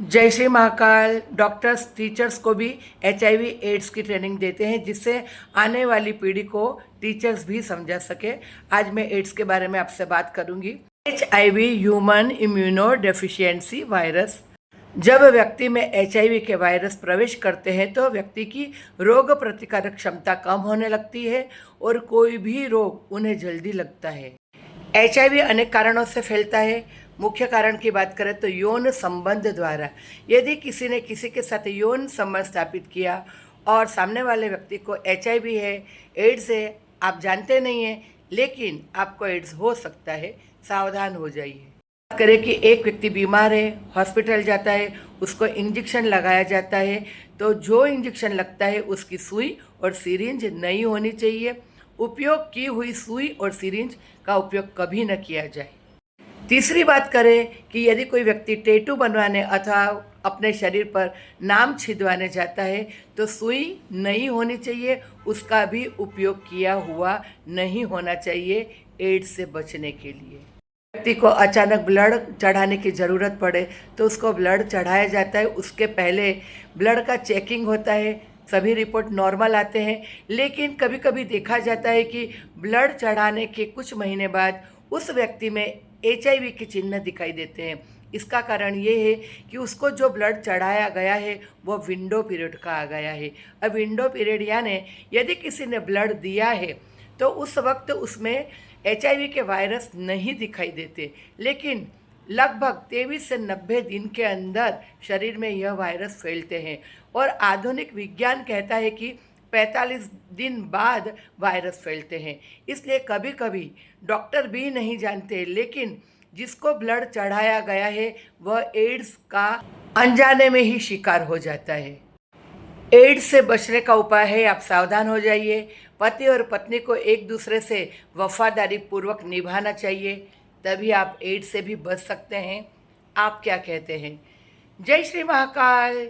जय Shri Mahakal. Doctors teachers को भी HIV एड्स की ट्रेनिंग देते हैं, जिससे आने वाली पीढ़ी को टीचर्स भी समझा सके। आज मैं एड्स के बारे में आपसे बात करूंगी। HIV human immuno deficiency virus. जब व्यक्ति में HIV के वायरस प्रवेश करते हैं तो व्यक्ति की रोग प्रतिकारक क्षमता कम होने लगती है और कोई भी रोग उन्हें जल्दी लगता है। HIV अनेक कारणों से फैलता है। मुख्य कारण की बात करें तो यौन संबंध द्वारा। यदि किसी ने किसी के साथ यौन संबंध स्थापित किया और सामने वाले व्यक्ति को HIV है, एड्स है, आप जानते नहीं हैं, लेकिन आपको एड्स हो सकता है, सावधान हो जाइए। बात करें कि एक व्यक्ति बीमार है, हॉस्पिटल जाता है, उसको इंजेक्शन लगाया जाता है, तो जो इंजेक्शन लगता है उसकी सुई और सिरिंज नहीं होनी चाहिए। उपयोग की हुई सुई और सिरिंज का उपयोग कभी न किया जाए। तीसरी बात करें कि यदि कोई व्यक्ति टैटू बनवाने अथवा अपने शरीर पर नाम छिदवाने जाता है तो सुई नहीं होनी चाहिए, उसका भी उपयोग किया हुआ नहीं होना चाहिए एड्स से बचने के लिए। व्यक्ति को अचानक ब्लड चढ़ाने की ज़रूरत पड़े तो उसको ब्लड चढ़ाया जाता है। उसके पहले ब्लड का चेकिंग होता है, सभी रिपोर्ट नॉर्मल आते हैं, लेकिन कभी कभी देखा जाता है कि ब्लड चढ़ाने के कुछ महीने बाद उस व्यक्ति में HIV के चिन्ह दिखाई देते हैं। इसका कारण ये है कि उसको जो ब्लड चढ़ाया गया है वो विंडो पीरियड का आ गया है। अब विंडो पीरियड यानी यदि किसी ने ब्लड दिया है तो उस वक्त उसमें HIV के वायरस नहीं दिखाई देते, लेकिन लगभग 23 से 90 दिन के अंदर शरीर में यह वायरस फैलते हैं और आधुनिक विज्ञान कहता है कि 45 दिन बाद वायरस फैलते हैं। इसलिए कभी कभी डॉक्टर भी नहीं जानते, लेकिन जिसको ब्लड चढ़ाया गया है वह एड्स का अनजाने में ही शिकार हो जाता है। एड्स से बचने का उपाय है, आप सावधान हो जाइए। पति और पत्नी को एक दूसरे से वफादारी पूर्वक निभाना चाहिए, तभी आप एड्स से भी बच सकते हैं। आप क्या कहते हैं? जय श्री महाकाल।